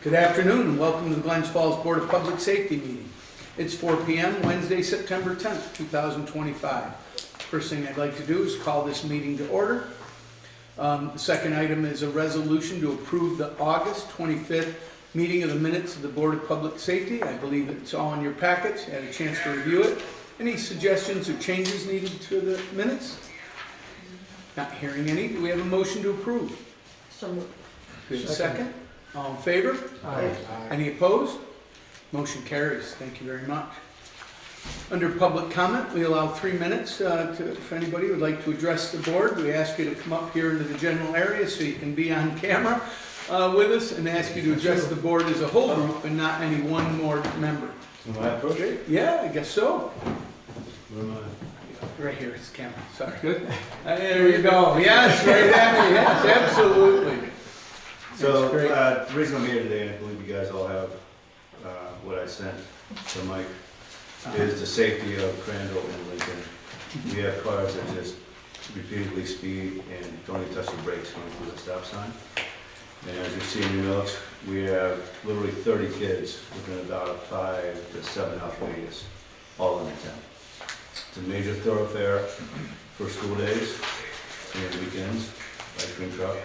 Good afternoon and welcome to the Glens Falls Board of Public Safety meeting. It's 4 p.m. Wednesday, September 10th, 2025. First thing I'd like to do is call this meeting to order. The second item is a resolution to approve the August 25th meeting of the minutes of the Board of Public Safety. I believe it's all in your packets. You had a chance to review it. Any suggestions or changes needed to the minutes? Not hearing any. Do we have a motion to approve? So moved. Do we have a second? All in favor? Aye. Any opposed? Motion carries. Thank you very much. Under public comment, we allow 3 minutes if anybody would like to address the board. We ask you to come up here into the general area so you can be on camera with us, and ask you to address the board as a whole group and not any one more member. Am I approaching? Okay? Yeah, I guess so. Where am I? Right here, it's camera. Sorry. Good. There you go. Yes, right at me. Yes, absolutely. So, That's great. the reason I'm here today, and I believe you guys all have what I sent to Mike, is the safety of Crandall and Lincoln. We have cars that just repeatedly speed and don't even touch the brakes going through the stop sign. And as you see in your notes, we have literally 30 kids within about a 5 to 7 house radius, all in the town. It's a major thoroughfare for school days and weekends, ice cream truck.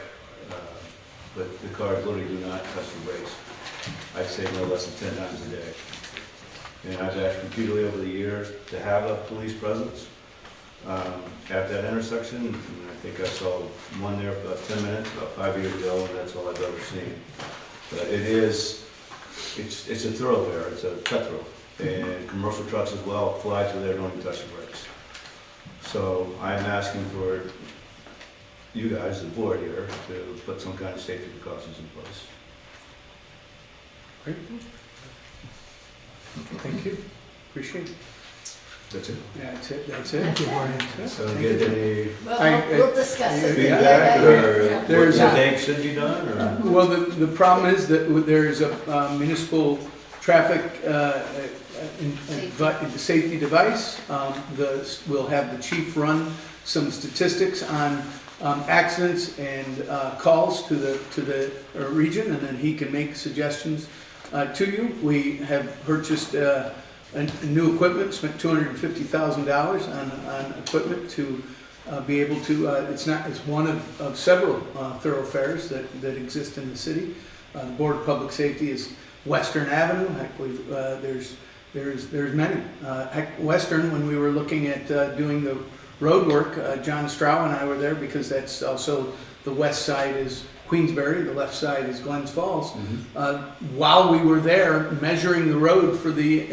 But the cars literally do not touch the brakes. I'd say no less than 10 times a day. And I've asked repeatedly over the years to have a police presence at that intersection. And I think I saw one there for about 10 minutes, about 5 years ago, and that's all I've ever seen. But it's a thoroughfare, it's a cutthroat. And commercial trucks as well fly through there, don't even touch the brakes. So I'm asking for you guys, the board here, to put some kind of safety precautions in place. Great. Thank you. Appreciate it. That's it. Yeah, that's it. That's it. Thank you, Brian. So Thank get you. any Well, we'll discuss it. feedback or Yeah. what There's you a- think should be done, or? Well, the problem is that there's a municipal traffic safety device. We'll have the chief run some statistics on accidents and calls to the region, and then he can make suggestions to you. We have purchased new equipment, spent $250,000 on equipment to be able to. It's one of several thoroughfares that exist in the city. The Board of Public Safety is Western Avenue. Heck, there's many. Heck, Western, when we were looking at doing the road work, John Strow and I were there because that's also the west side is Queensbury, the left side is Glens Falls. Mm-hmm. While we were there measuring the road for the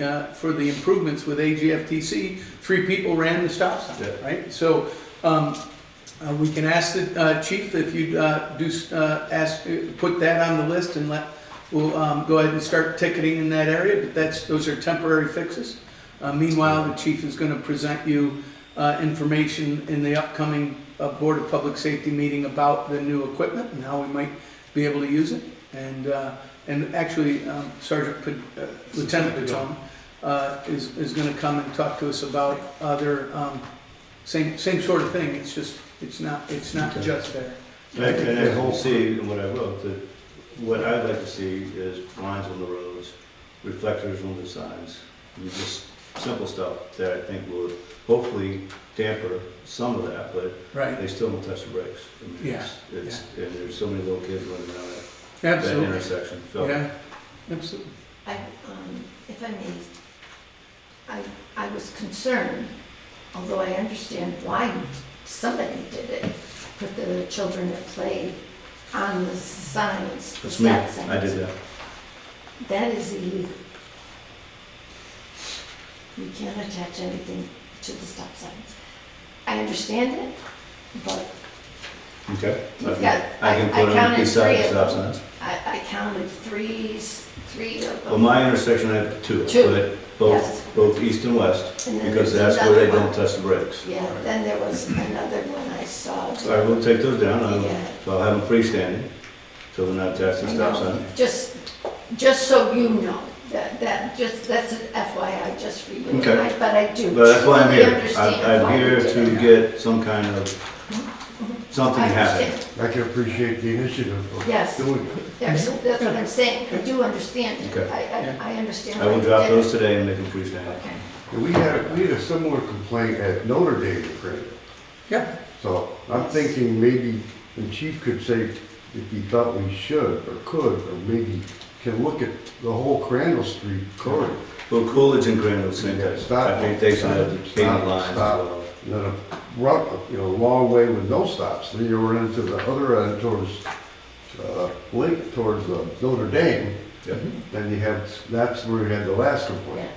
improvements with AGFTC, 3 people ran the stop sign. Yeah. Right, so we can ask the chief if you put that on the list, and we'll go ahead and start ticketing in that area. But those are temporary fixes. Meanwhile, the chief is going to present you information in the upcoming Board of Public Safety meeting about the new equipment and how we might be able to use it. And actually, Lieutenant Patone is going to come and talk to us about other same sort of thing. It's not just there. And I will see in what I wrote that what I'd like to see is lines on the roads, reflectors on the signs, and just simple stuff that I think will hopefully damper some of that, but Right. they still don't touch the brakes. I mean, Yeah. And there's so many little kids running around that Absolutely. intersection. So Yeah. Absolutely. If I may, I was concerned, although I understand why somebody did it, put the children at play on the signs, the that's me. stop signs. I did that. That is illegal. You can't attach anything to the stop signs. I understand it, but Okay. you've got, I can I put them counted beside 3 the of stop them. signs. I counted three of Well, them. my intersection, I have 2. Two. But Yes. both east and west, And then because there's that's where they another don't one. touch the brakes. Yeah, then there was another one I saw. I will take those down. Yeah. So I'll have them freestanding, so they're not attached to the stop sign. Just so you know, that's an FYI just for you. Okay. But I do But that's why I'm truly here. understand I'm why here you did to it. get some kind of something I happened. understand. I can appreciate the initiative of Yes. doing it. So that's what I'm saying, I do understand it, Okay. I understand. I why will you drop did it. those today and make them freestanding. Okay. And we had a similar complaint at Notre Dame, Fred. Yeah, So I'm thinking maybe the chief could say if he thought we should or could, or maybe can look at the whole Crandall Street corridor. Well, Coolidge and Granville, same Yeah, thing. stop. I think they should have the Stop, payment lines as stop. well. And then a run, long way with no stops. Then you run into the other end towards, Lake, towards Notre Dame. Yep. Then you have, that's where we had the last Yeah, complaint.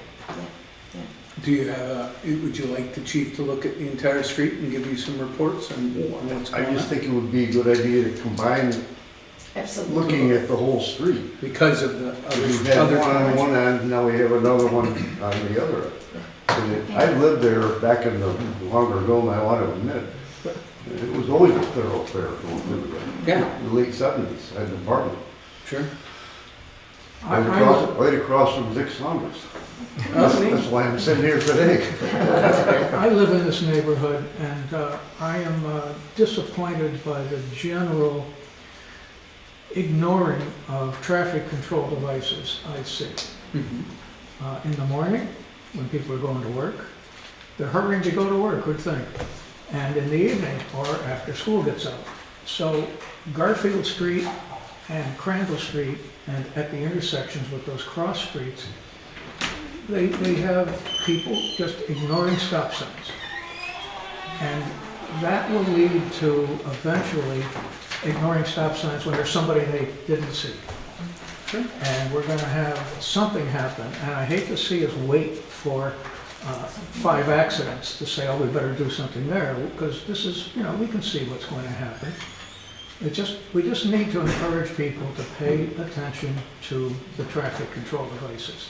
yeah. do you have, would you like the chief to look at the entire street and give you some reports on what's I going just on? think it would be a good idea to combine Absolutely. looking at the whole street. Because of the We've had other. one on one end, now we have another one on the other end. I lived there back in the, longer ago than I want to admit. It was always a thoroughfare going through there. Yeah, In the late seventies, I had an apartment. sure. Right across from Dick Saunders. Oh, neat. That's why I'm sitting here today. I live in this neighborhood, and I am disappointed by the general ignoring of traffic control devices I see. Mhm. In the morning, when people are going to work, they're hurrying to go to work, good thing. And in the evening, or after school gets out. So Garfield Street and Crandall Street, and at the intersections with those cross streets, they have people just ignoring stop signs. And that will lead to eventually ignoring stop signs when there's somebody they didn't see. And we're gonna have something happen, and I hate to see us wait for 5 accidents to say, oh, we better do something there, because this is, we can see what's going to happen. We just need to encourage people to pay attention to the traffic control devices.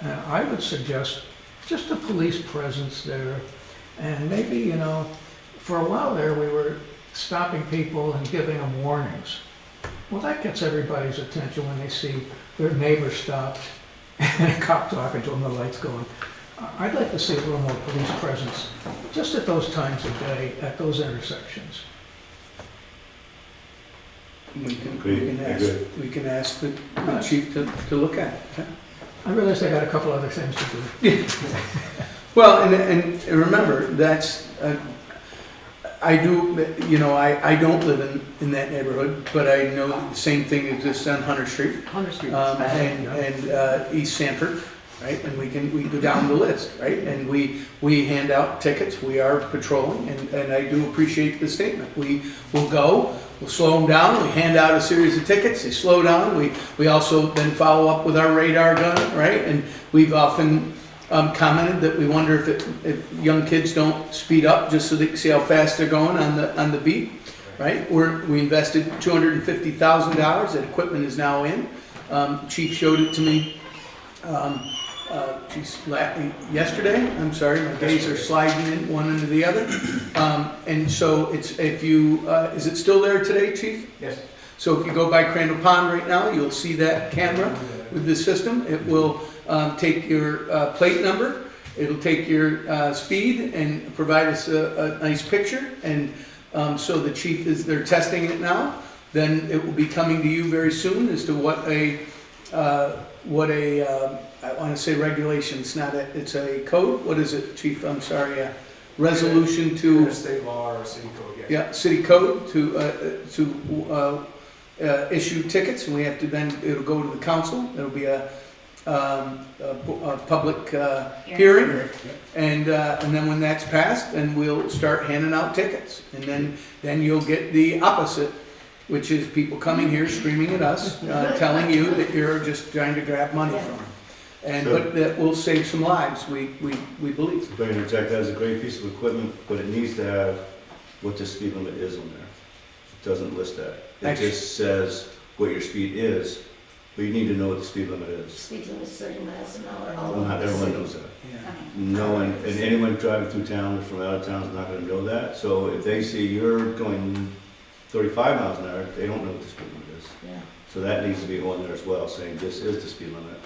And I would suggest just a police presence there, and maybe, for a while there, we were stopping people and giving them warnings. Well, that gets everybody's attention when they see their neighbor stopped and a cop talking to them, the lights going. I'd like to see a little more police presence, just at those times of day, at those intersections. We can Agreed, agreed. ask the chief to look at it. Okay? I realize I got a couple other things to do. Well, and remember, that's, I do, I don't live in that neighborhood, but I know the same thing exists on Hunter Street. Hunter Street. And East Sanford, right? And we can go down the list, right? And we hand out tickets, we are patrolling, and I do appreciate the statement. We will go, we'll slow them down, we hand out a series of tickets, they slow down, we also then follow up with our radar gun, right? And we've often commented that we wonder if young kids don't speed up just so they can see how fast they're going on the beat, right? We invested $250,000, that equipment is now in. Chief showed it to me yesterday. I'm sorry, my days are sliding in one into the other. And so it's, if you, is it still there today, Chief? Yes. So if you go by Crandall Pond right now, you'll see that camera with the system. It will take your plate number, it'll take your speed and provide us a nice picture. And so the chief they're testing it now. Then it will be coming to you very soon as to what a I want to say regulation, it's a code. What is it, Chief? I'm sorry, resolution to. State law or city code, yes. Yeah, city code to issue tickets, and we have to then, it'll go to the council, it'll be a public hearing, and then when that's passed, then we'll start handing out tickets, and then you'll get the opposite, which is people coming here screaming at us, telling you that you're just trying to grab money from them. But that will save some lives, we believe. If I interject, that is a great piece of equipment, but it needs to have what the speed limit is on there. It doesn't list that. It just says what your speed is, but you need to know what the speed limit is. Speed limit is 30 miles an hour all Well, over not the everyone city. knows that. Yeah. No one, and anyone driving through town from out of town is not gonna know that. So if they see you're going 35 miles an hour, they don't know what the speed limit is. Yeah. So that needs to be on there as well, saying this is the speed limit.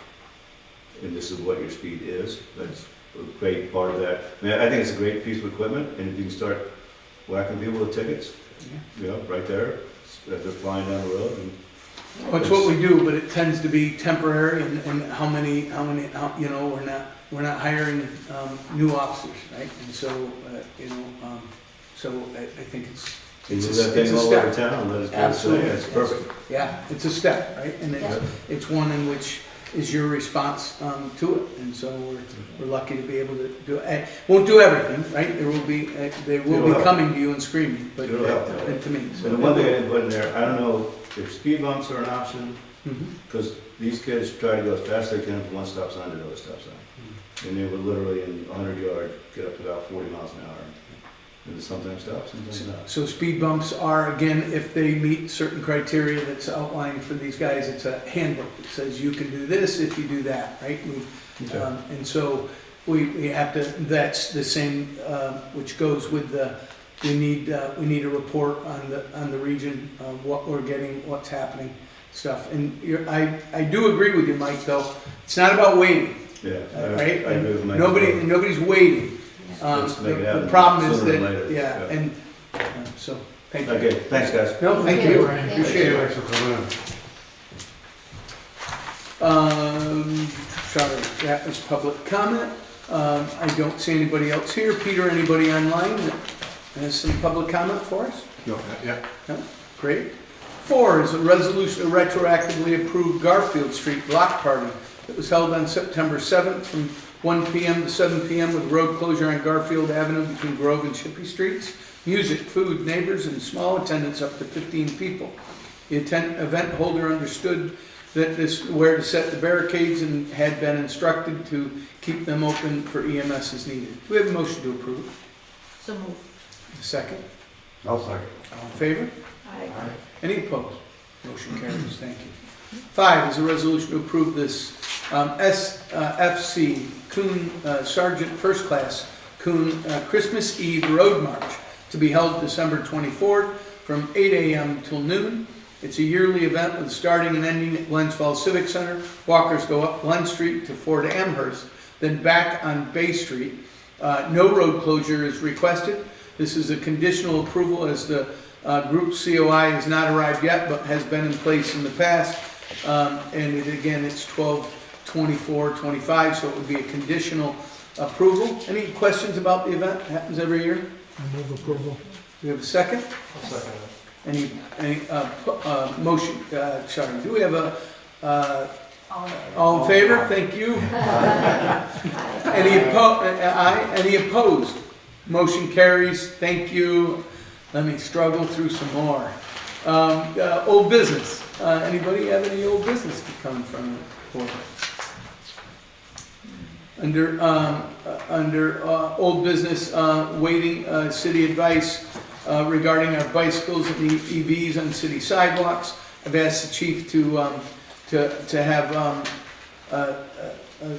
And this is what your speed is. That's a great part of that. I mean, I think it's a great piece of equipment, and if you can start whacking people with tickets, you know, right there, as they're flying down the road, and Well, it's what we do, but it tends to be temporary, and how many, you know, we're not hiring, new officers, right? And so, you know, so I think you it's do a, that it's thing a all over step. town, let us go, Absolutely. it's perfect. Yeah, it's a step, right? And it's one in which is your response, to it, and so we're lucky to be able to do it. And won't do everything, right? There will be, they will It'll be help. coming to you and screaming, but, It'll help. and to me. so- And the one thing I didn't put in there, I don't know if speed bumps are an option, Mhm. because these kids try to go as fast as they can from one stop sign to another stop sign. And they would literally in 100 yards get up to about 40 miles an hour. And they sometimes stop, sometimes not. So speed bumps are, again, if they meet certain criteria that's outlined for these guys, it's a handbook that says you can do this if you do that, right? And so we have to, that's the same, which goes with the, we need a report on the region, what we're getting, what's happening, stuff. And I do agree with you, Mike, though, it's not about waiting, Yeah, right? I agree with Mike. Nobody's waiting. Let's make it The happen problem is sooner than that, later. yeah, and, so, thank you. Okay, thanks, guys. No, thank you, appreciate it. Thanks for coming in. Sorry, that was public comment. I don't see anybody else here. Peter, anybody online that has some public comment for us? No, yeah. No? Great. 4 is a resolution to retroactively approve Garfield Street block party that was held on September 7th from 1 p.m. to 7 p.m. with road closure on Garfield Avenue between Grove and Shippey Streets. Music, food, neighbors, and small attendance up to 15 people. The event holder understood that where to set the barricades and had been instructed to keep them open for EMS as needed. We have a motion to approve. So move. A second. I'll second. All in favor? Aye. Any opposed? Motion carries. Thank you. 5 is a resolution to approve this SFC Coon Sergeant First Class Coon Christmas Eve Road March to be held December 24th from 8 a.m. till noon. It's a yearly event with starting and ending at Glens Falls Civic Center. Walkers go up Glen Street to Fort Amherst, then back on Bay Street. No road closure is requested. This is a conditional approval as the group COI has not arrived yet, but has been in place in the past. And it's 12/24/25, so it would be a conditional approval. Any questions about the event? Happens every year. I move approval. Do we have a second? I'll second that. Any motion, sorry, do we have a, all in favor? Thank you. Any opposed? Motion carries, thank you. Let me struggle through some more. Old business, anybody have any old business to come from the board? Under old business, waiting city advice regarding our bicycles and EVs on city sidewalks. I've asked the chief to have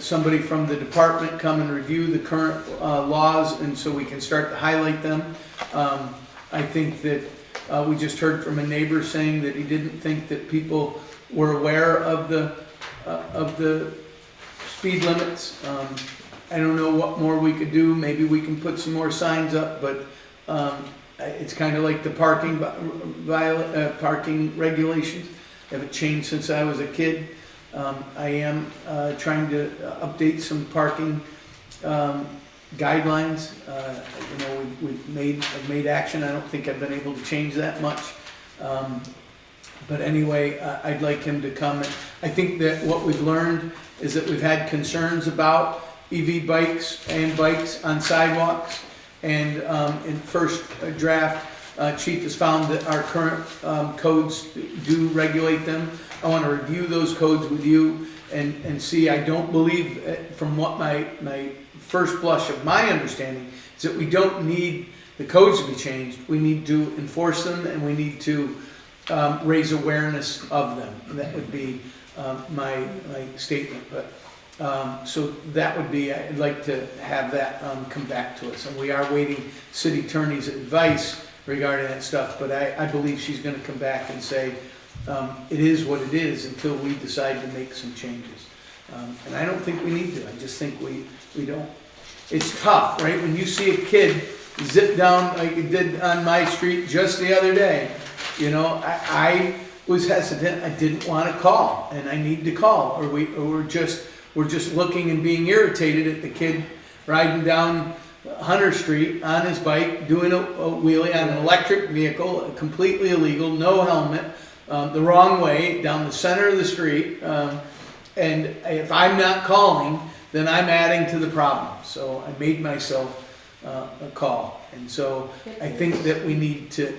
somebody from the department come and review the current laws, and so we can start to highlight them. I think that we just heard from a neighbor saying that he didn't think that people were aware of the speed limits. I don't know what more we could do. Maybe we can put some more signs up, but it's kind of like the parking regulations haven't changed since I was a kid. I am trying to update some parking guidelines. I've made action. I don't think I've been able to change that much. But anyway, I'd like him to come. I think that what we've learned is that we've had concerns about EV bikes and bikes on sidewalks. And in first draft, Chief has found that our current codes do regulate them. I want to review those codes with you and see. I don't believe, from what my first blush of my understanding, is that we don't need the codes to be changed. We need to enforce them, and we need to raise awareness of them. That would be my statement. But so that would be, I'd like to have that come back to us. And we are waiting city attorney's advice regarding that stuff, but I believe she's going to come back and say it is what it is until we decide to make some changes. And I don't think we need to. I just think we don't. It's tough, right? When you see a kid zip down like it did on my street just the other day. You know, I was hesitant, I didn't wanna call, and I need to call, or we're just looking and being irritated at the kid riding down Hunter Street on his bike, doing a wheelie on an electric vehicle, completely illegal, no helmet, the wrong way, down the center of the street. And if I'm not calling, then I'm adding to the problem. So I made myself a call. And so I think that we need to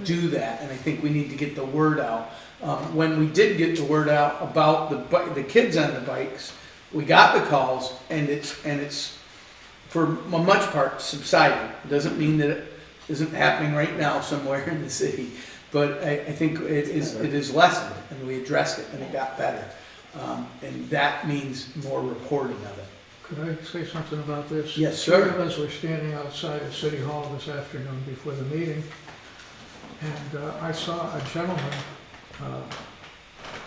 do that, and I think we need to get the word out. When we did get the word out about the kids on the bikes, we got the calls, and it's for a much part subsided. It doesn't mean that it isn't happening right now somewhere in the city, but I think it is lessened, and we addressed it, and it got better. And that means more reporting of it. Could I say something about this? Yes, sir. Three of us were standing outside of City Hall this afternoon before the meeting, and I saw a gentleman,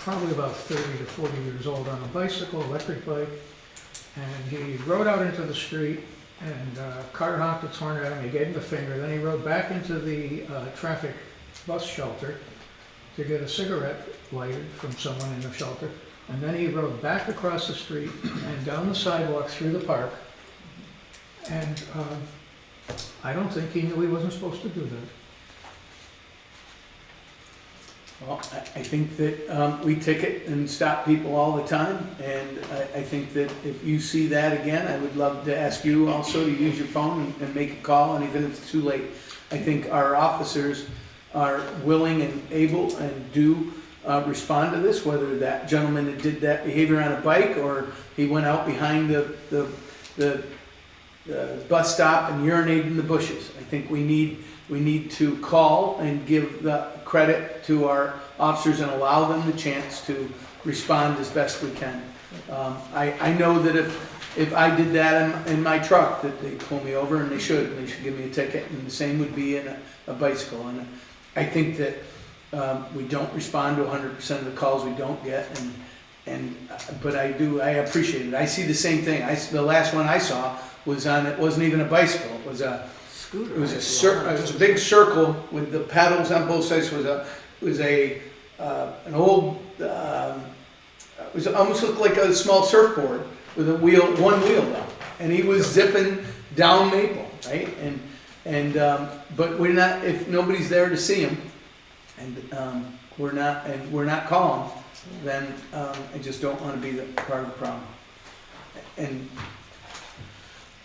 probably about 30 to 40 years old, on a bicycle, electric bike, and he rode out into the street, and car honked its horn at him, he gave him the finger, then he rode back into the traffic bus shelter to get a cigarette lighted from someone in the shelter, and then he rode back across the street and down the sidewalk through the park, and I don't think he knew he wasn't supposed to do that. Well, I think that we ticket and stop people all the time, and I think that if you see that again, I would love to ask you also to use your phone and make a call, and even if it's too late, I think our officers are willing and able and do respond to this, whether that gentleman that did that behavior on a bike, or he went out behind the bus stop and urinated in the bushes. I think we need to call and give the credit to our officers and allow them the chance to respond as best we can. I know that if I did that in my truck, that they'd pull me over, and they should give me a ticket, and the same would be in a bicycle. And I think that we don't respond to 100% of the calls we don't get, but I appreciate it. I see the same thing. The last one I saw was it wasn't even a bicycle, it was a scooter. It was a big circle with the paddles on both sides. It was an old, it was almost looked like a small surfboard with one wheel down, and he was zipping down Maple, right? But we're not, if nobody's there to see him, and we're not calling, then I just don't want to be the part of the problem. And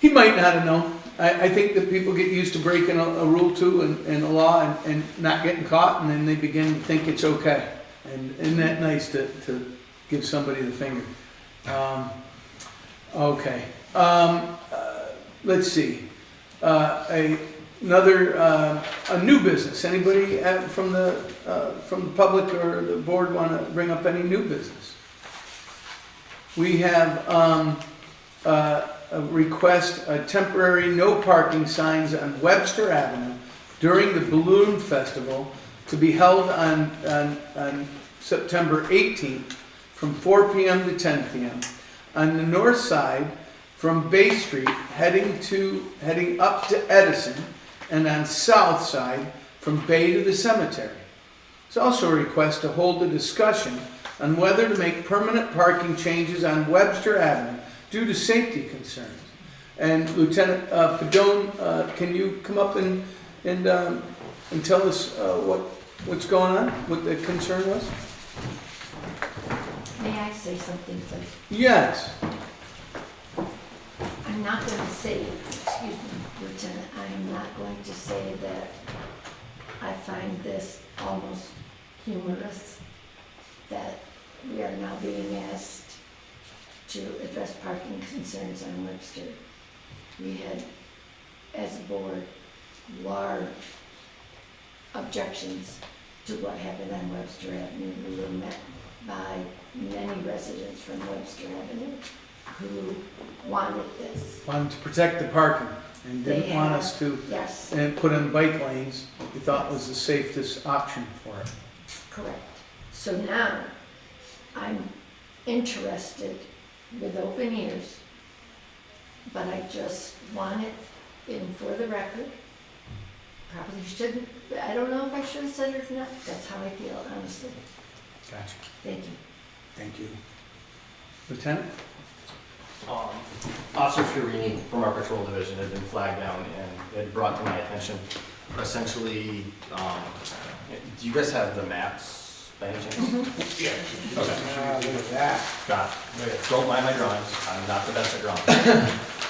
he might not have known. I think that people get used to breaking a rule too, and a law, and not getting caught, and then they begin to think it's okay. And isn't that nice to give somebody the finger? Okay. Let's see. Another a new business. Anybody from the public or the board want to bring up any new business? We have a request, temporary no parking signs on Webster Avenue during the Balloon Festival to be held on September 18th from 4 p.m. to 10 p.m. on the north side from Bay Street heading up to Edison, and on south side from Bay to the cemetery. It's also a request to hold a discussion on whether to make permanent parking changes on Webster Avenue due to safety concerns. And Lieutenant Padone, can you come up and tell us what's going on, what the concern was? May I say something first? Yes. I'm not going to say, excuse me, Lieutenant, I am not going to say that I find this almost humorous that we are now being asked to address parking concerns on Webster. We had, as a board, large objections to what happened on Webster Avenue. We were met by many residents from Webster Avenue who wanted this. Wanted to protect the parking and didn't want us to Yes, and put in bike lanes. We thought was the safest option for it. correct. So now, I'm interested with open ears, but I just want it in for the record probably shouldn't, I don't know if I should have said it or not, that's how I feel, honestly. Gotcha. Thank you. Thank you. Lieutenant? Officer Fiorini from our patrol division had been flagged down and had brought to my attention, essentially, do you guys have the maps by any chance? Yeah. Okay. Look at that. Got it. Don't mind my drawings, I'm not the best at drawing.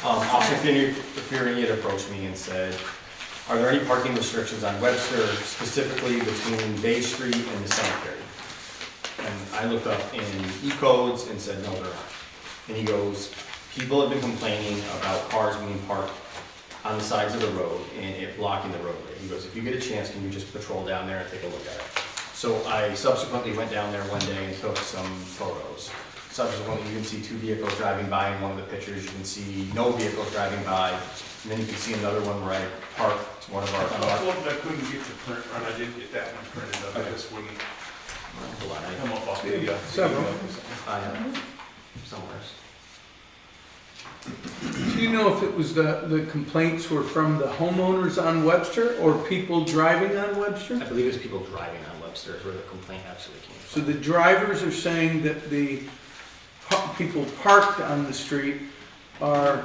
Officer Fiorini had approached me and said, are there any parking restrictions on Webster, specifically between Bay Street and the cemetery? And I looked up in E-codes and said, no, there aren't. And he goes, people have been complaining about cars being parked on the sides of the road and it blocking the roadway. He goes, if you get a chance, can you just patrol down there and take a look at it? So I subsequently went down there one day and took some photos. Subsequently, you can see 2 vehicles driving by in one of the pictures. You can see no vehicles driving by. And then you can see another one where I parked one of our. I couldn't get the print run, I did get that one printed up, I just wouldn't Hold on, come up off the. Several. I have somewhere. Do you know if it was the complaints were from the homeowners on Webster or people driving on Webster? I believe it was people driving on Webster is where the complaint actually came So from. the drivers are saying that the people parked on the street are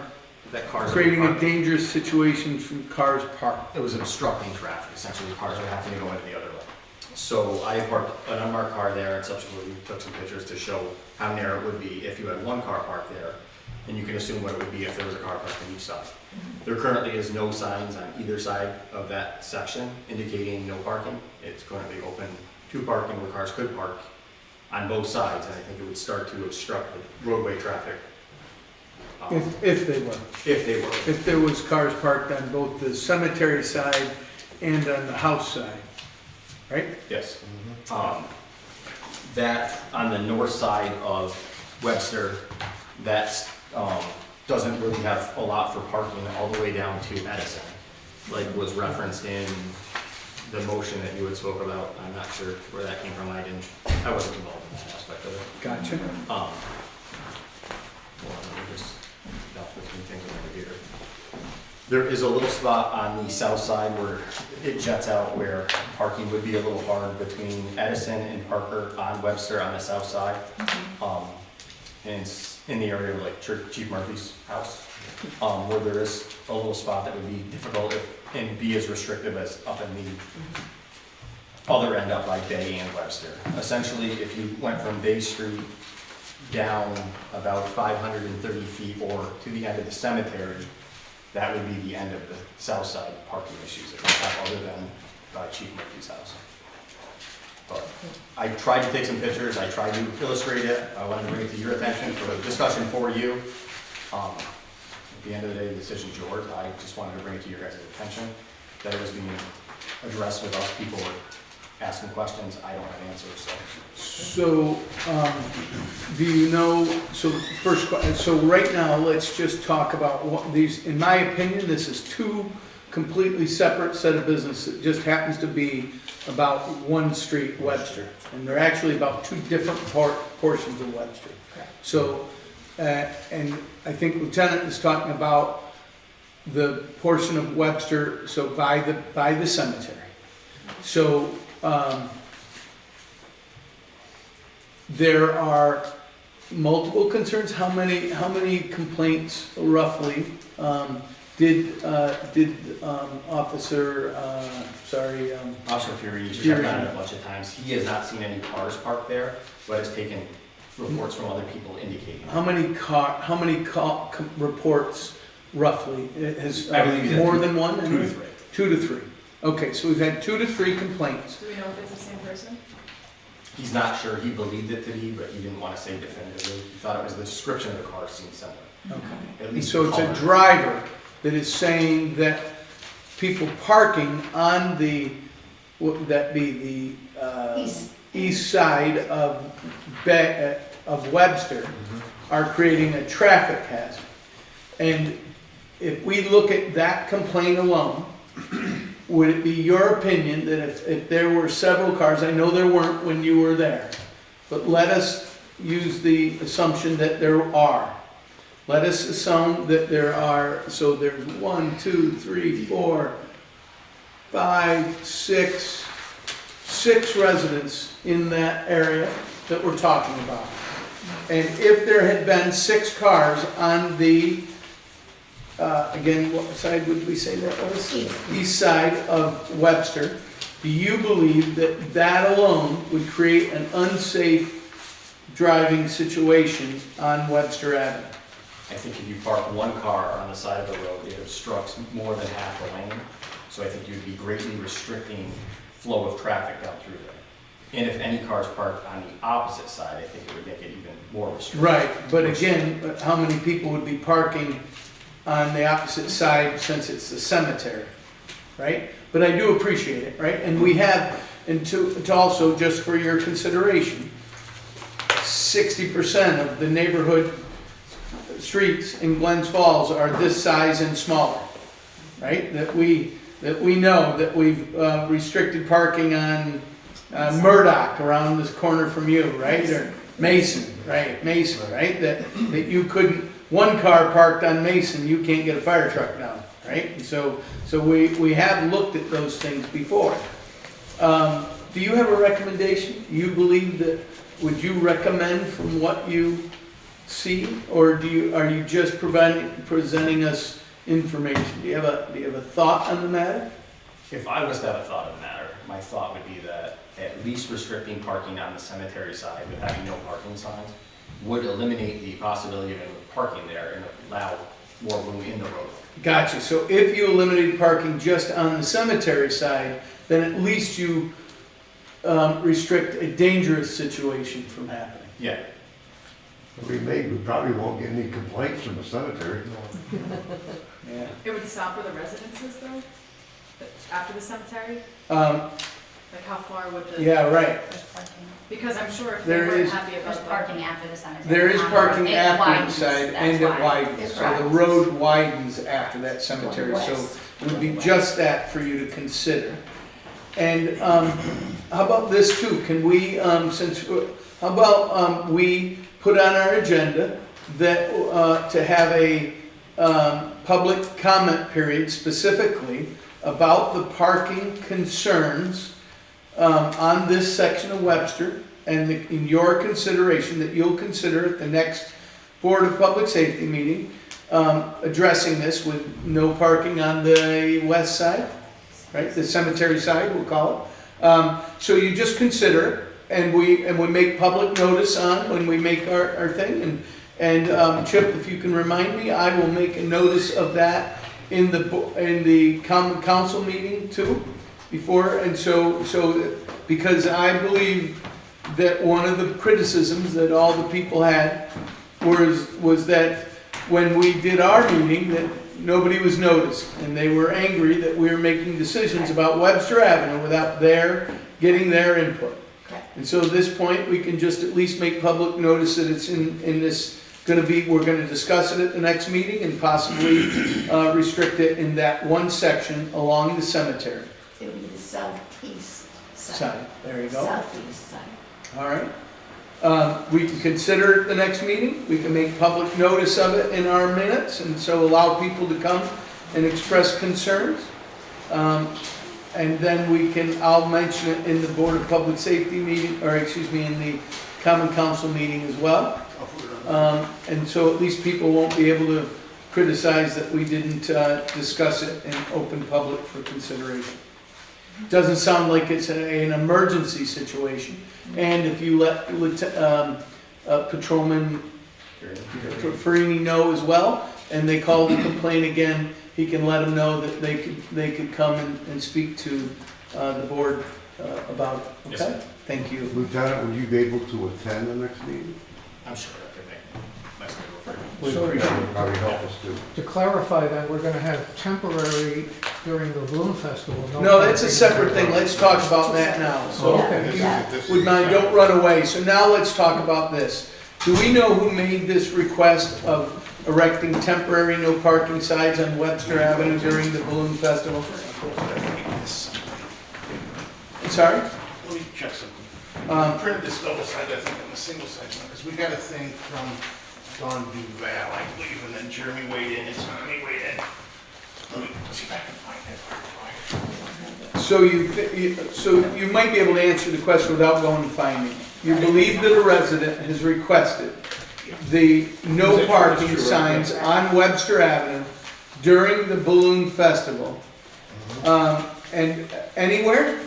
That cars. creating a dangerous situation from cars parked. It was obstructing traffic, essentially, cars were having to go into the other lane. So I parked an unmarked car there and subsequently took some pictures to show how narrow it would be if you had one car parked there, and you can assume what it would be if there was a car parked on each side. There currently is no signs on either side of that section indicating no parking. It's currently open to parking where cars could park on both sides, and I think it would start to obstruct the roadway traffic. If they were. If they were. If there was cars parked on both the cemetery side and on the house side, right? Yes. That, on the north side of Webster, that's, doesn't really have a lot for parking all the way down to Edison. Like was referenced in the motion that you had spoke about. I'm not sure where that came from. I wasn't involved in that aspect of it. Gotcha. Well, let me just delve between things over here. There is a little spot on the south side where it juts out where parking would be a little hard between Edison and Parker on Webster on the south side. And it's in the area of like Chief Murphy's house, where there is a little spot that would be difficult and be as restrictive as up in the other end up by Bay and Webster. Essentially, if you went from Bay Street down about 530 feet or to the end of the cemetery, that would be the end of the south side parking issues that we have other than by Chief Murphy's house. But I tried to take some pictures, I tried to illustrate it, I wanted to bring it to your attention for a discussion for you. At the end of the day, the decision's yours. I just wanted to bring it to your guys' attention that it was being addressed with us. People were asking questions, I don't have answers, so. So, do you know, so right now, let's just talk about what these, in my opinion, this is two completely separate set of business. It just happens to be about one street, Webster. And they're actually about two different portions of Webster. So, and I think Lieutenant is talking about the portion of Webster, so by the cemetery. So, there are multiple concerns. How many complaints roughly did Officer Officer Fury, he's checked on it a bunch of times. He has not seen any cars parked there, but has taken reports from other people indicating. how many reports roughly? Has I believe he's had more two- than one? 2 to 3. 2 to 3. Okay, so we've had 2 to 3 complaints. Do we know if it's the same person? He's not sure. He believed it to be, but he didn't want to say definitively. He thought it was the description of the car seemed similar. Okay. At least So the it's a color. driver that is saying that people parking on the, would that be the east side of Webster are creating a traffic hazard. And if we look at that complaint alone, would it be your opinion that if there were several cars, I know there weren't when you were there, but let us use the assumption that there are. Let us assume that there are, so there's 1, 2, 3, 4, 5, 6 residents in that area that we're talking about. And if there had been 6 cars on the, again, what side would we say that was? East side of Webster, do you believe that that alone would create an unsafe driving situation on Webster Avenue? I think if you park one car on the side of the road, it obstructs more than half the lane. So I think you'd be greatly restricting flow of traffic down through there. And if any cars parked on the opposite side, I think it would make it even more restrictive. Right, but again, how many people would be parking on the opposite side since it's the cemetery, right? But I do appreciate it, right? And we have, and to also, just for your consideration, 60% of the neighborhood streets in Glens Falls are this size and smaller, right? That we know that we've restricted parking on Murdoch around this corner from you, right? Or Mason, right? Mason, right? That you couldn't, one car parked on Mason, you can't get a fire truck down, right? And so we have looked at those things before. Do you have a recommendation? You believe that, would you recommend from what you see? Or are you just presenting us information? Do you have a thought on the matter? If I was to have a thought of the matter, my thought would be that at least restricting parking on the cemetery side with having no parking signs would eliminate the possibility of anyone parking there and allow more room in the road. Gotcha. So if you eliminated parking just on the cemetery side, then at least you restrict a dangerous situation from happening. Yeah. We probably won't get any complaints from the cemetery. Yeah. It would stop where the residences though, after the cemetery? Like how far would the? Yeah, right. There's parking. Because I'm sure if There they weren't is- happy There's about parking after the cemetery. There is parking It after the widens, side that's and it why. widens. It So the widens. road widens after that cemetery. Going So west. it would be Going just that for you to consider. And how about this too? Can we, how about we put on our agenda that, to have a public comment period specifically about the parking concerns on this section of Webster, and in your consideration, that you'll consider at the next Board of Public Safety meeting, addressing this with no parking on the west side, right, the cemetery side, we'll call it. So you just consider it, and we make public notice on when we make our thing, and Chip, if you can remind me, I will make a notice of that in the common council meeting too, before, and so because I believe that one of the criticisms that all the people had was that when we did our meeting, that nobody was noticed, and they were angry that we were making decisions about Webster Avenue without getting their input. Correct. And so at this point, we can just at least make public notice that it's in this, we're gonna discuss it at the next meeting and possibly restrict it in that one section along the cemetery It would be the southeast side. side. There you go. Southeast side. All right. We can consider it the next meeting. We can make public notice of it in our minutes, and so allow people to come and express concerns. And then I'll mention it in the Board of Public Safety meeting, or excuse me, in the Common Council meeting as well. And so at least people won't be able to criticize that we didn't discuss it in open public for consideration. Doesn't sound like it's an emergency situation. And if you let Patrolman Farini know as well, and they call to complain again, he can let them know that they could come and speak to the board about it. Yes, Okay? sir. Thank you. Lieutenant, would you be able to attend the next meeting? I'm sure I could make my schedule for you. We So- appreciate That it. would probably help us too. To clarify that, we're gonna have temporary during the balloon festival. No, that's a parking. separate thing. Let's talk about that now. So, Okay. if you would mind, don't run away. So now let's talk about this. Do we know who made this request of erecting temporary no parking signs on Webster Avenue during the balloon festival? Sorry? Let me check something. Um, Printed this double side, I think, on the single side, because we got a thing from Don Duval, I believe, and then Jeremy weighed in, it's me weighed in. Let me see if I can find it. So you might be able to answer the question without going and finding it. You believe that a resident has requested the no parking signs on Webster Avenue during the balloon festival. And anywhere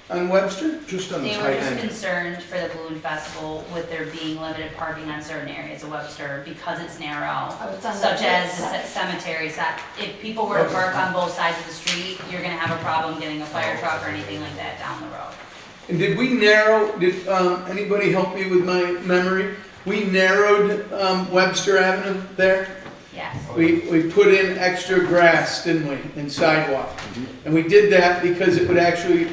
on Webster? Just on the They were tight just end. concerned for the balloon festival with there being limited parking on certain areas of Webster because it's narrow, Oh, it's on the such as the side. cemetery side. If people were to park on both sides of the street, you're gonna have a problem getting a fire truck or anything like that down the road. And did we narrow, anybody help me with my memory? We narrowed Webster Avenue there? Yes. We put in extra grass, didn't we, and sidewalk? And we did that because it would actually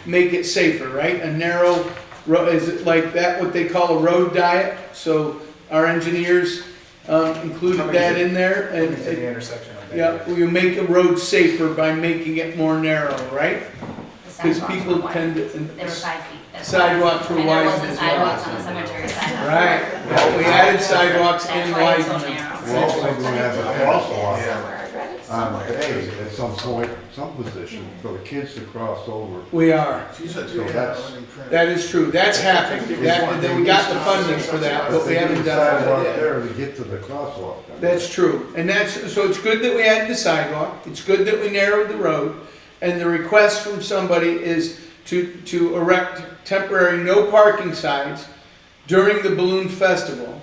make it safer, right? A narrow road, is it like that what they call a road diet? So our engineers included that in there and, Coming to the intersection of yeah, that. we make a road safer by making it more narrow, right? The Because sidewalks people were wide. tend to. They were 5 feet. That's Sidewalks why. were And there widened wasn't as well. sidewalks on the cemetery side. Right, yeah, we added sidewalks That's and why it's so widened them. narrow. We're also gonna have a crosswalk Somewhere, I read it on somewhere. Bay at some point, some position, for the kids to cross over. We are. She's a So that's- That is true. That's happening. That, we got the funding for that, but we haven't done Sidewalk it yet. there to get to the crosswalk. That's true. And that's, so it's good that we added the sidewalk. It's good that we narrowed the road. And the request from somebody is to erect temporary no parking signs during the balloon festival.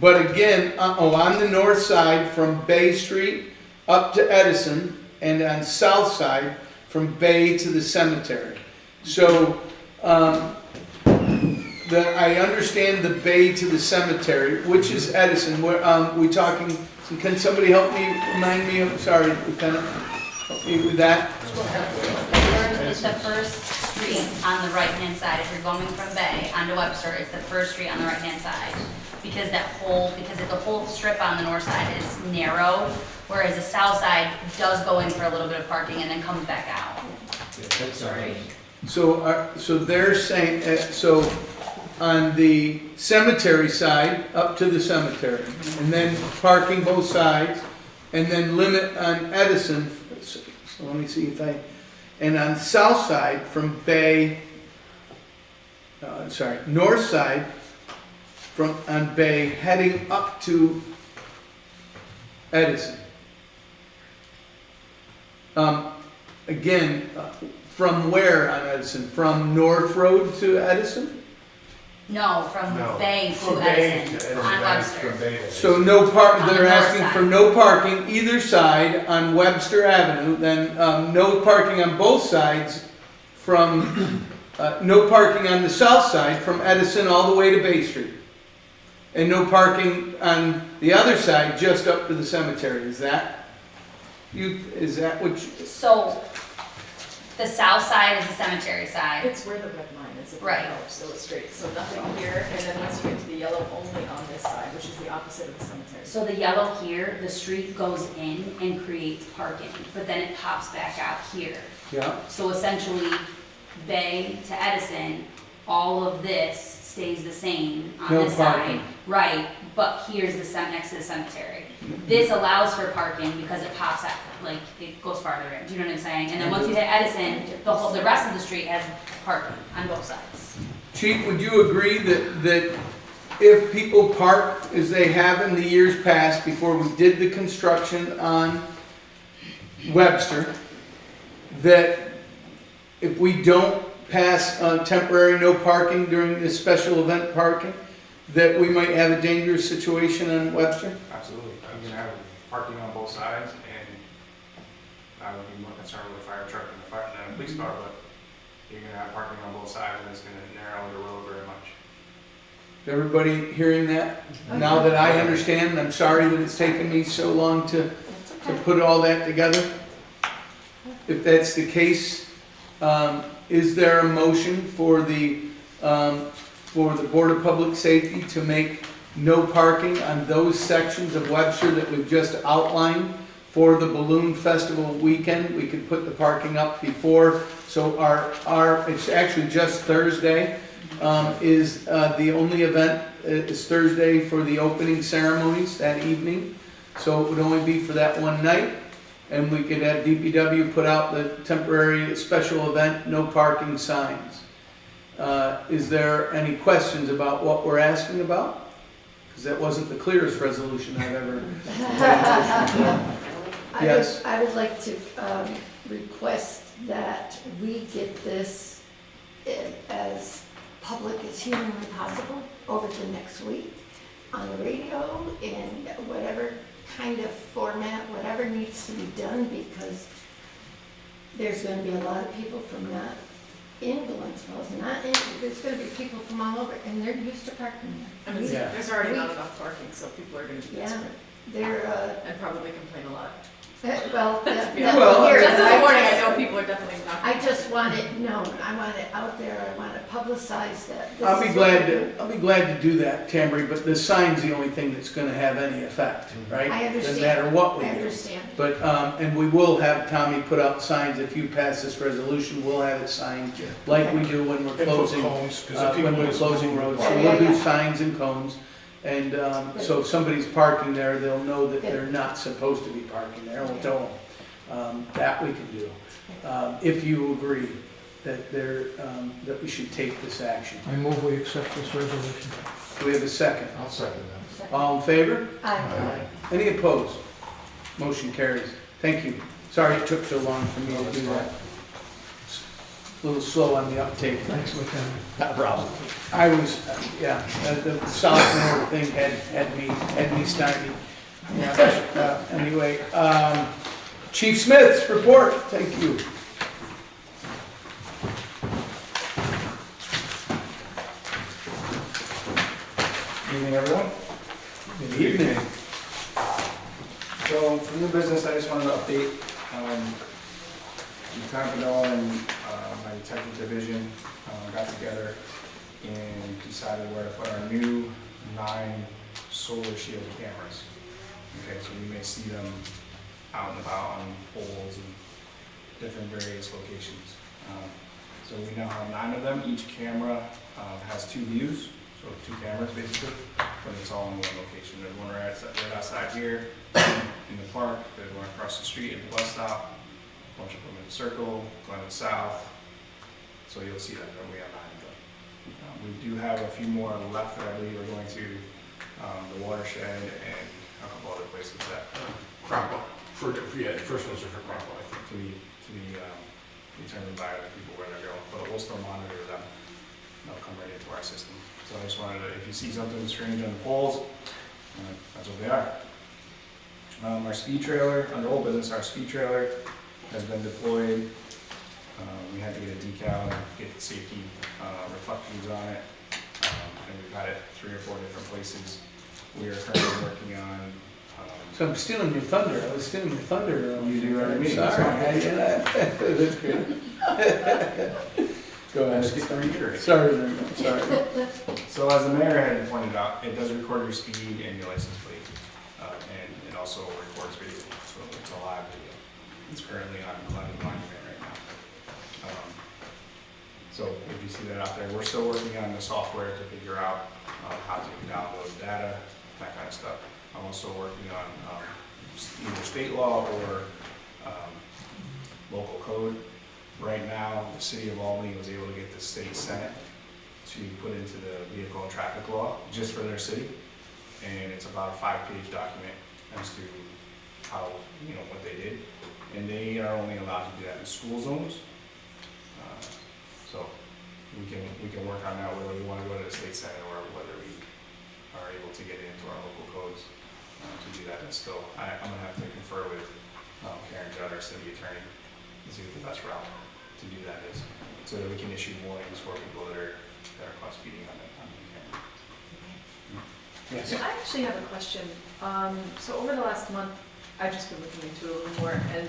But again, on the north side from Bay Street up to Edison and on south side from Bay to the cemetery. So, I understand the Bay to the cemetery, which is Edison. We talking, can somebody help me, remind me of, sorry, Lieutenant, help me with that? It's the first street on the right-hand side. If you're going from Bay onto Webster, it's the first street on the right-hand side. Because the whole strip on the north side is narrow, whereas the south side does go in for a little bit of parking and then comes back out. Sorry. So they're saying, so on the cemetery side, up to the cemetery, and then parking both sides, and then limit on Edison, so let me see if and on south side from Bay, north side on Bay heading up to Edison. Again, from where on Edison? From North Road to Edison? No, from No. Bay to From Bay Edison, to Edison. on Webster. So no On the they're north asking side. for no parking either side on Webster Avenue, then no parking on both sides from, no parking on the south side from Edison all the way to Bay Street. And no parking on the other side just up to the cemetery, is that what you? So, the south side is the cemetery side. It's where the red line is, if Right. it helps illustrate, so nothing here, and then once you get to the yellow, only on this side, which is the opposite of the cemetery. So the yellow here, the street goes in and creates parking, but then it pops back out here. Yeah. So essentially, Bay to Edison, all of this stays the same on No this parking. side. Right, but here's the next to the cemetery. This allows for parking because it pops out, like, it goes farther in, do you know what I'm saying? And then once you hit Edison, the rest of the street has parking on both sides. Chief, would you agree that if people park as they have in the years past before we did the construction on Webster, that if we don't pass temporary no parking during this special event parking, that we might have a dangerous situation on Webster? Absolutely. You can have parking on both sides, and I would be more concerned with the fire truck and the police car, but you're gonna have parking on both sides, and it's gonna narrow the road very much. Is everybody hearing that? Now that I understand, I'm sorry that it's taken me so long to put all that together. If that's the case, is there a motion for the Board of Public Safety to make no parking on those sections of Webster that we've just outlined for the Balloon Festival weekend? We could put the parking up before, so it's actually just Thursday, is the only event, is Thursday for the opening ceremonies that evening. So it would only be for that one night. and we could have DPW put out the temporary special event, no parking signs. Is there any questions about what we're asking about? Because that wasn't the clearest resolution I've ever. Yes. I would like to request that we get this as public as humanly possible over the next week on the radio in whatever kind of format, whatever needs to be done, because there's going to be a lot of people from not in Glens, not in, there's going to be people from all over, and they're used to parking there. I mean, Yeah. there's already not enough parking, so people are gonna be Yeah, desperate they're, and probably complain a lot. well, Well, here, Just as a warning, I just- know people are definitely not. I just want it known, I want it out there, I want to publicize that. this I'll be is glad what we're to, do that, Tammy, but the sign's the only thing that's gonna have any effect, right? I understand. Doesn't matter what we I do. understand. But, and we will have Tommy put up signs, if you pass this resolution, we'll have it signed, like we do when we're And put closing, cones, 'cause the people when we're just closing move roads. the So Yeah, we'll yeah, do yeah. signs and cones, and, so if somebody's parking there, they'll know that they're not supposed to be parking there, we'll tell them. That we can do, if you agree that that we should take this action. I move we accept this resolution. Do we have a second? I'll second that. All in favor? Aye. Any opposed? Motion carries. Thank you. Sorry it took so long for me to do that. A little slow on the uptake. Thanks, Lieutenant. Not a problem. I was, the sophomore thing had me stymied. Yeah, anyway, Chief Smith's report, thank you. Evening, everyone. Good evening. So, for new business, I just wanted to update, Lieutenant Bedell and my detective division got together and decided where to put our new 9 solar shield cameras. Okay, so you may see them out and about on poles and different various locations. So we now have 9 of them. Each camera has 2 views, so 2 cameras basically, but it's all in one location. There's one right outside here in the park, there's one across the street at the bus stop, a bunch of them in the circle, Glens South. So you'll see that we have 9 of them. We do have a few more left that I believe are going to the watershed and a couple other places that Crockwell, the first ones are for Crockwell, I think. to be determined by other people where they're going, but we'll still monitor them. They'll come right into our system. So I just wanted to, if you see something strange on the poles, that's what they are. Our speed trailer, under old business, our speed trailer has been deployed. We had to get a decal and get safety reflections on it, and we've had it 3 or 4 different places. We are currently working on. So I'm stealing your thunder, I was stealing your thunder. You do every meeting. Sorry, that's good. Go ahead. Just get to reiterate. Sorry, sorry. So as the mayor had pointed out, it does record your speed and your license plate, and it also records video, so it's a live video. It's currently on Glens Monument right now. So if you see that out there, we're still working on the software to figure out how to download data, that kind of stuff. I'm also working on either state law or local code. Right now, the city of Albany was able to get the state senate to put into the vehicle and traffic law just for their city. And it's about a 5-page document as to how, what they did. And they are only allowed to do that in school zones. So we can work on that, whether we want to go to the state senate or whether we are able to get into our local codes to do that. And still, I'm gonna have to confer with Karen Judd, our city attorney, and see what the best route to do that is, so that we can issue warnings for people that are caught speeding on the camera. Yes. So I actually have a question. So over the last month, I've just been looking into it a little more, and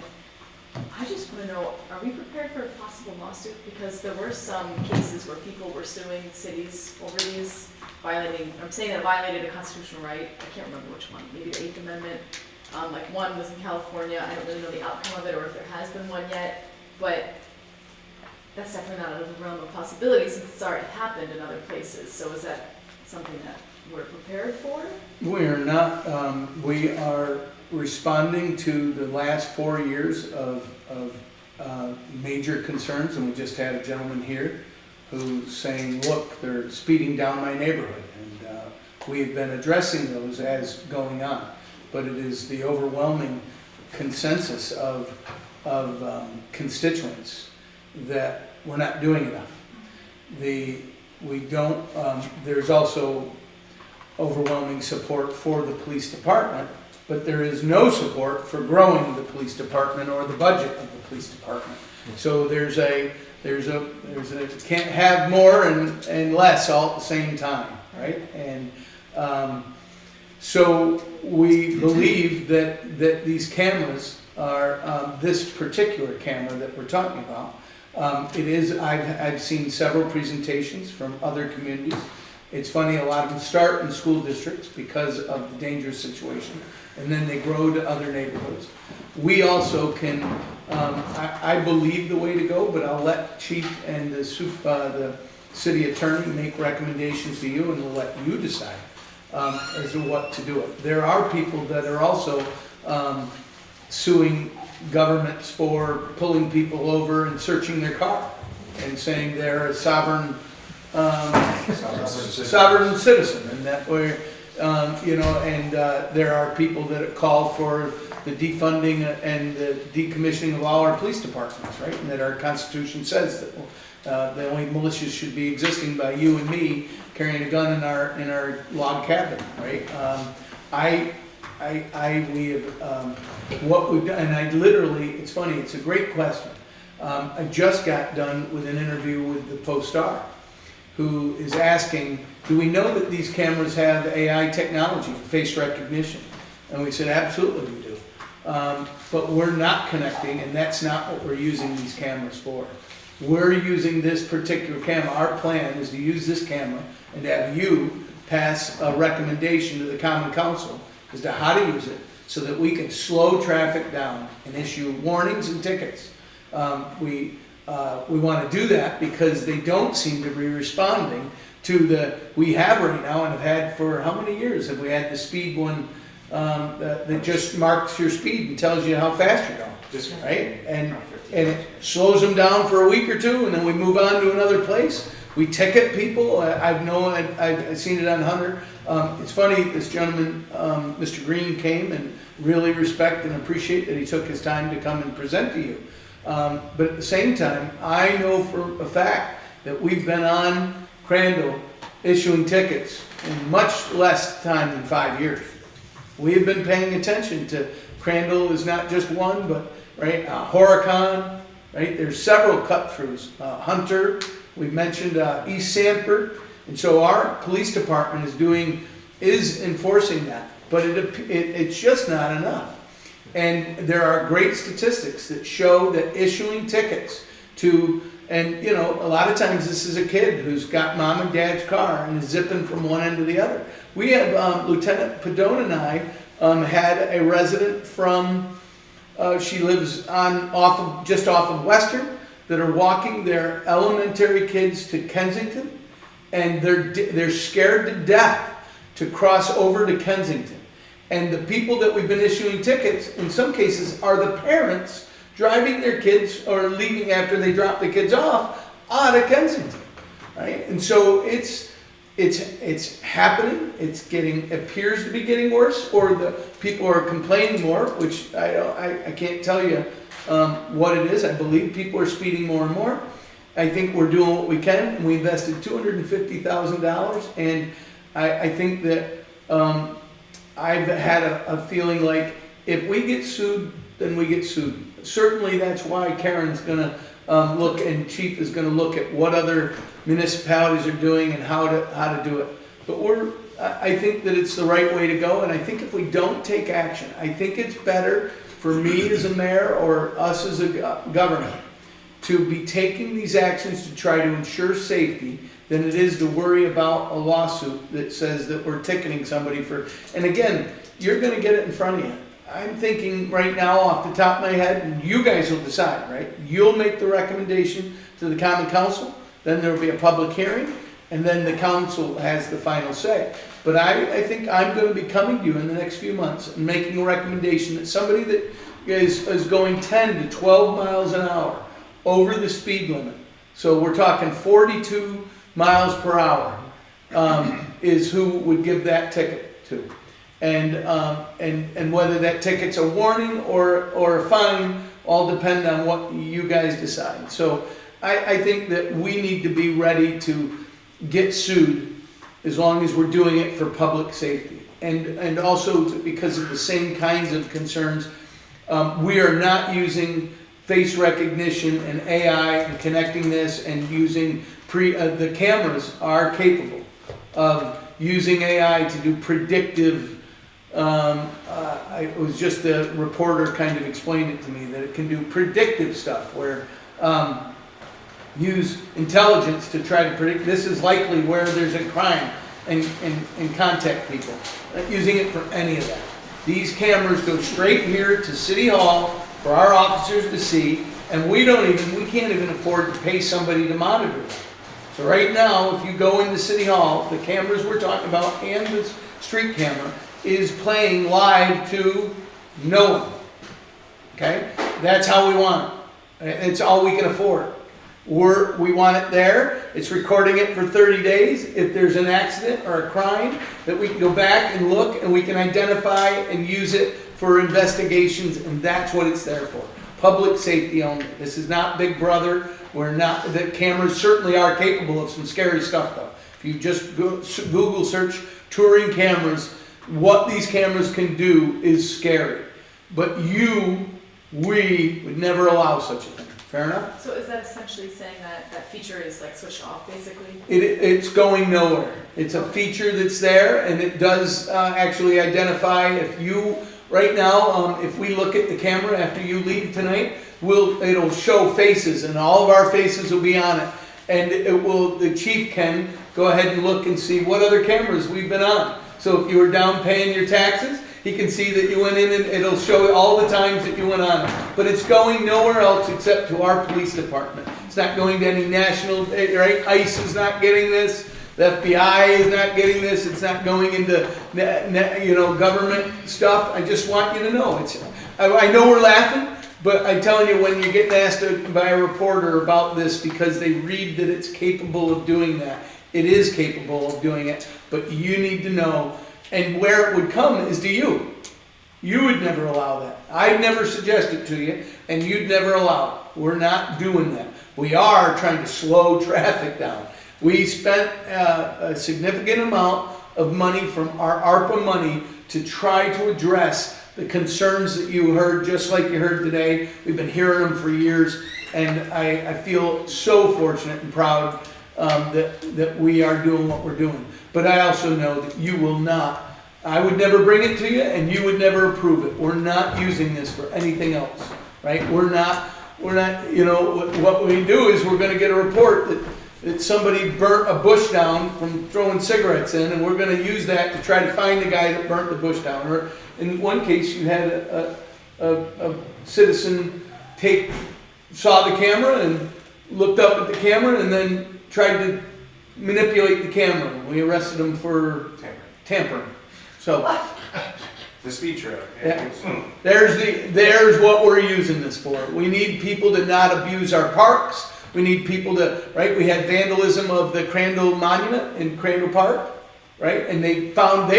I just want to know, are we prepared for a possible lawsuit? Because there were some cases where people were suing cities over these violating, I'm saying that violated a constitutional right. I can't remember which one, maybe the 8th Amendment. Like one was in California. I don't really know the outcome of it or if there has been one yet, but that's definitely not out of the realm of possibility since it's already happened in other places. So is that something that we're prepared for? We are not, we are responding to the last 4 years of major concerns, and we just had a gentleman here who's saying, look, they're speeding down my neighborhood, and we have been addressing those as going on, but it is the overwhelming consensus of constituents that we're not doing enough. We don't, there's also overwhelming support for the police department, but there is no support for growing the police department or the budget of the police department. So there's a can't have more and less all at the same time, right? And so we believe that these cameras are, this particular camera that we're talking about, it is, I've seen several presentations from other communities. It's funny, a lot of them start in school districts because of the dangerous situation, and then they grow to other neighborhoods. We also can, I believe the way to go, but I'll let Chief and the city attorney make recommendations to you, and we'll let you decide as to what to do it. There are people that are also suing governments for pulling people over and searching their car and saying they're a sovereign citizen, and that way, you know, and there are people that have called for the defunding and the decommissioning of all our police departments, right? And that our Constitution says that the only militias should be existing by you and me carrying a gun in our log cabin, right? We have, what we've done, and I literally, it's funny, it's a great question. I just got done with an interview with the Post-Star, who is asking, do we know that these cameras have AI technology, face recognition? And we said, absolutely we do. But we're not connecting, and that's not what we're using these cameras for. We're using this particular camera. Our plan is to use this camera and have you pass a recommendation to the Common Council as to how to use it so that we can slow traffic down and issue warnings and tickets. We want to do that because they don't seem to be responding to we have right now and have had for how many years have we had the speed one that just marks your speed and tells you how fast you're going, right? And it slows them down for a week or two, and then we move on to another place. We ticket people. I've seen it on Hunter. It's funny, this gentleman, Mr. Green, came and really respect and appreciate that he took his time to come and present to you. But at the same time, I know for a fact that we've been on Crandall issuing tickets in much less time than 5 years. We have been paying attention to Crandall is not just one, but right, Horicon, right? There's several cut-throughs. Hunter, we mentioned East Sanford, and so our police department is enforcing that, but it's just not enough. And there are great statistics that show that issuing tickets and you know, a lot of times this is a kid who's got mom and dad's car and is zipping from one end to the other. We have, Lieutenant Padone and I had a resident from, she lives just off of Western, that are walking their elementary kids to Kensington, and they're scared to death to cross over to Kensington. And the people that we've been issuing tickets, in some cases, are the parents driving their kids or leaving after they drop the kids off out of Kensington, right? And so it's happening. Appears to be getting worse, or the people are complaining more, which I can't tell you what it is. I believe people are speeding more and more. I think we're doing what we can, and we invested $250,000, and I think that I've had a feeling like if we get sued, then we get sued. Certainly that's why Karen's gonna look, and Chief is gonna look at what other municipalities are doing and how to do it. But I think that it's the right way to go, and I think if we don't take action, I think it's better for me as a mayor or us as a government to be taking these actions to try to ensure safety than it is to worry about a lawsuit that says that we're ticketing somebody for, and again, you're gonna get it in front of you. I'm thinking right now off the top of my head, and you guys will decide, right? You'll make the recommendation to the Common Council, then there will be a public hearing, and then the council has the final say. But I think I'm gonna be coming to you in the next few months and making a recommendation that somebody that is going 10 to 12 miles an hour over the speed limit, so we're talking 42 miles per hour, is who would give that ticket to. And whether that ticket's a warning or a fine, all depend on what you guys decide. So I think that we need to be ready to get sued as long as we're doing it for public safety. And also because of the same kinds of concerns, we are not using face recognition and AI and connecting this and using the cameras are capable of using AI to do predictive. It was just the reporter kind of explained it to me that it can do predictive stuff where use intelligence to try to predict this is likely where there's a crime and contact people. Not using it for any of that. These cameras go straight here to City Hall for our officers to see, and we can't even afford to pay somebody to monitor them. So right now, if you go into City Hall, the cameras we're talking about and the street camera is playing live to no one. Okay? That's how we want it. It's all we can afford. We want it there. It's recording it for 30 days. If there's an accident or a crime, that we can go back and look and we can identify and use it for investigations, and that's what it's there for. Public safety only. This is not Big Brother. The cameras certainly are capable of some scary stuff though. If you just Google search touring cameras, what these cameras can do is scary. But we would never allow such a thing. Fair enough? So is that essentially saying that that feature is like switched off basically? It's going nowhere. It's a feature that's there, and it does actually identify if you, right now, if we look at the camera after you leave tonight, it'll show faces, and all of our faces will be on it. And the chief can go ahead and look and see what other cameras we've been on. So if you were down paying your taxes, he can see that you went in and it'll show all the times that you went on. But it's going nowhere else except to our police department. It's not going to any national, right? ICE is not getting this. The FBI is not getting this. It's not going into, government stuff. I just want you to know. I know we're laughing, but I'm telling you, when you're getting asked by a reporter about this because they read that it's capable of doing that, it is capable of doing it, but you need to know. And where it would come is to you. You would never allow that. I'd never suggest it to you, and you'd never allow it. We're not doing that. We are trying to slow traffic down. We spent a significant amount of money from our ARPA money to try to address the concerns that you heard, just like you heard today. We've been hearing them for years, and I feel so fortunate and proud that we are doing what we're doing. But I also know that you will not, I would never bring it to you, and you would never approve it. We're not using this for anything else, right? We're not, what we do is we're gonna get a report that somebody burnt a bush down from throwing cigarettes in, and we're gonna use that to try to find the guy that burnt the bush down. Or in one case, you had a citizen saw the camera and looked up at the camera and then tried to manipulate the camera. We arrested him for tampering. So The speed trailer. yeah, there's what we're using this for. We need people to not abuse our parks. We need people to, right? We had vandalism of the Crandall Monument in Crandall Park, right? And they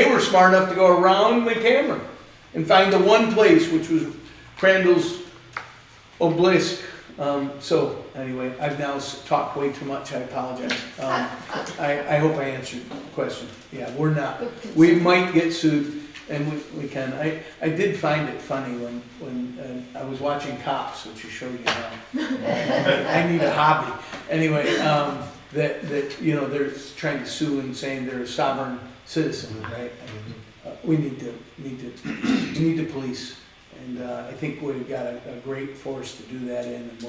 were smart enough to go around the camera and find the one place, which was Crandall's obelisk. So anyway, I've now talked way too much. I apologize. I hope I answered the question. Yeah, we're not. We might get sued, and we can. I did find it funny when I was watching Cops, which I showed you now. I need a hobby. Anyway, that they're trying to sue and saying they're a sovereign citizen, right? We need to police. And I think we've got a great force to do that in, and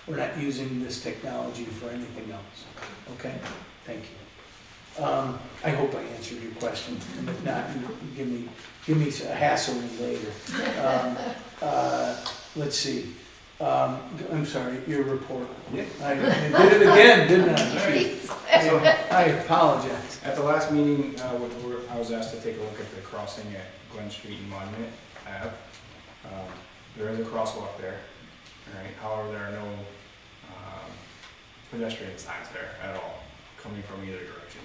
we're not using this technology for anything else. Okay, thank you. I hope I answered your question, and if not, give me a hassle me later. Let's see. I'm sorry, your report. Yeah. I did it again, didn't I? I apologize. At the last meeting, I was asked to take a look at the crossing at Glen Street and Monument Ave. There is a crosswalk there, all right? However, there are no pedestrian signs there at all, coming from either direction,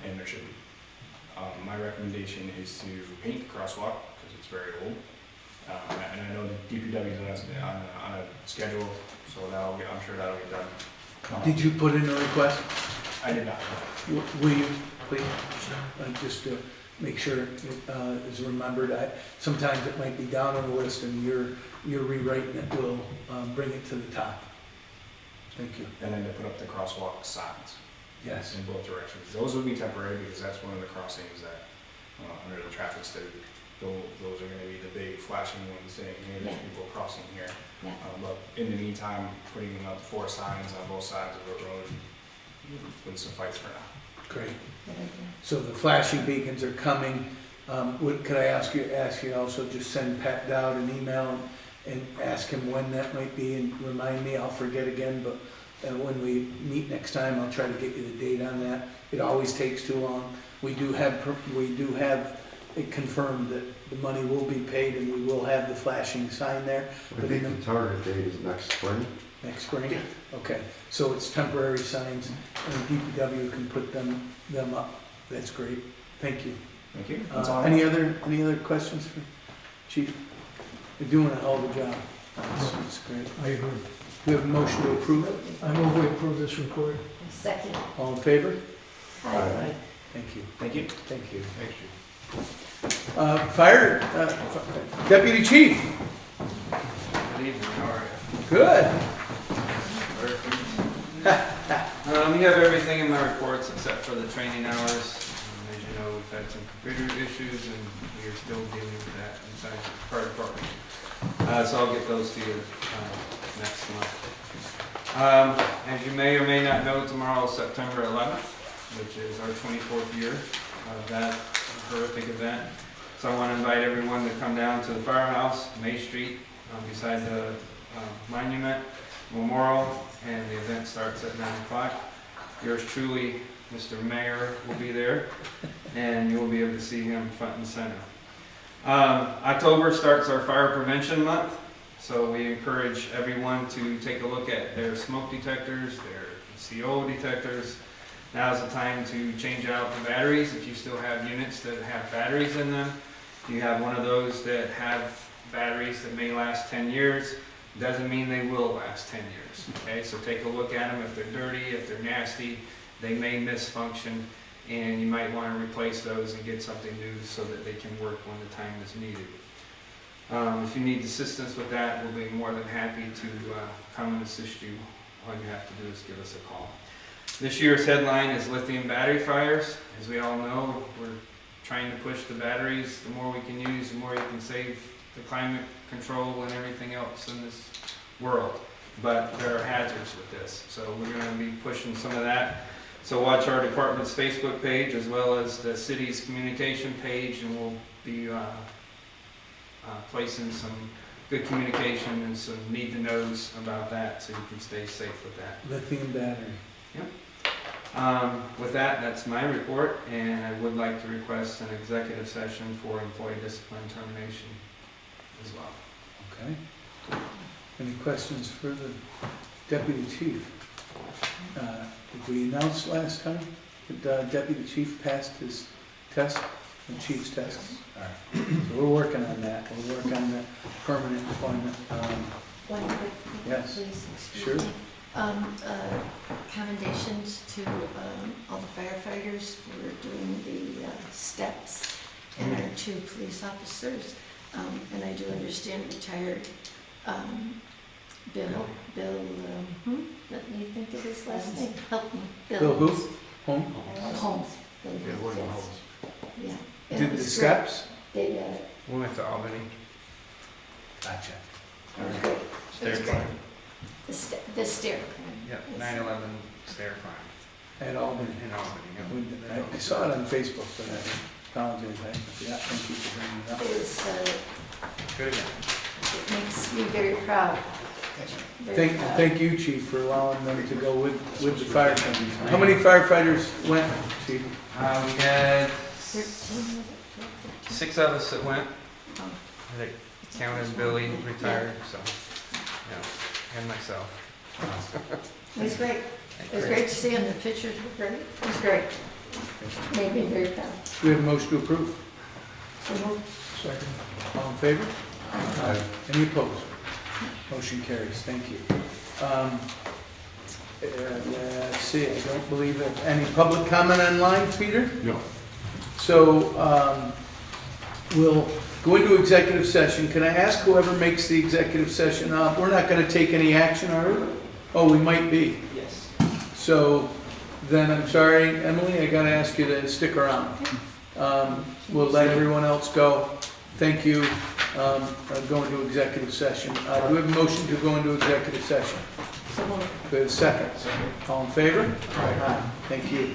and there should be. My recommendation is to paint the crosswalk, because it's very old. And I know the DPW is on a schedule, so I'm sure that'll get done. Did you put in a request? I did not. Will you, please? Just to make sure it is remembered. Sometimes it might be down on the list and you're rewriting it, will bring it to the top. Thank you. And then to put up the crosswalk signs. Yes. In both directions. Those would be temporary because that's one of the crossings that, under the traffic study, those are gonna be the big flashing ones saying, hey, there's Yeah. people crossing here. Yeah. But in the meantime, putting up 4 signs on both sides of the road would suffice for now. Great. Good idea. So the flashing beacons are coming. Could I ask you also just send Pat Dowd an email and ask him when that might be and remind me, I'll forget again, but when we meet next time, I'll try to get you the date on that. It always takes too long. We do have it confirmed that the money will be paid and we will have the flashing sign there. I think the target date is next spring. Next spring? Okay, so it's temporary signs and DPW can put them up. That's great. Thank you. Thank you. That's all I have. Any other questions for Chief? You're doing a hell of a job. That's great. I agree. We have a motion to approve it. I move we approve this report. Second. All in favor? Aye. Thank you. Thank you. Thank you. Fire, Deputy Chief. Good evening, how are you? Good. You have everything in my reports except for the training hours. As you know, we've had some computer issues and we are still dealing with that inside the fire department. So I'll get those to you next month. As you may or may not know, tomorrow is September 11th, which is our 24th year of that horrific event. So I want to invite everyone to come down to the firehouse, May Street, beside the monument memorial, and the event starts at 9 o'clock. Yours truly, Mr. Mayor, will be there, and you'll be able to see him front and center. October starts our fire prevention month, so we encourage everyone to take a look at their smoke detectors, their CO detectors. Now's the time to change out the batteries if you still have units that have batteries in them. If you have one of those that have batteries that may last 10 years, doesn't mean they will last 10 years. Okay, so take a look at them. If they're dirty, if they're nasty, they may misfunction, and you might want to replace those and get something new so that they can work when the time is needed. If you need assistance with that, we'll be more than happy to come and assist you. All you have to do is give us a call. This year's headline is lithium battery fires. As we all know, we're trying to push the batteries. The more we can use, the more you can save the climate control and everything else in this world. But there are hazards with this, so we're going to be pushing some of that. So watch our department's Facebook page as well as the city's communication page, and we'll be placing some good communication and some need-to-knows about that so you can stay safe with that. Lithium battery. With that, that's my report, and I would like to request an executive session for employee discipline termination as well. Okay. Any questions for the Deputy Chief? Did we announce last time that Deputy Chief passed his test, the Chief's test? All right. So we're working on that. We'll work on the permanent employment. One quick thing, Yes. please, excuse Sure. me. Commendations to all the firefighters for doing the steps and our 2 police officers. And I do understand retired Bill, let me think of his last name, help me. Bill who? Home? Holmes. Bill Yeah, Holmes, William yes. Holmes. Yeah. And it Did the was great. steps? They, We went to Albany. Gotcha. it was great. It was Stair great. climb. The stair climb. Yep, Yes. 9/11 stair climb At Albany. in Albany. Yep. I saw it on Facebook, but I apologize. I forgot. Thank you for bringing it up. It was, Good again. it makes me very proud. Thank you, chief, for allowing them to go with the firefighters. How many firefighters went, chief? We had 13, 6 of us that went. Oh. I think counted Billy retired, so, yeah, and myself. It was great. It was great to see him. The pictures were great. It was great. Made me very proud. We have a motion to approve. So moved. Second. All in favor? Any opposed? Motion carries, thank you. Let's see, I don't believe there's any public comment online, Peter? No. So, we'll go into executive session. Can I ask whoever makes the executive session up, we're not gonna take any action, are we? Oh, we might be. Yes. So, then I'm sorry, Emily, I gotta ask you to stick around. We'll let everyone else go. Thank you. Go into executive session. Do we have a motion to go into executive session? So moved. Do we have a second? All in favor? Aye. Thank you.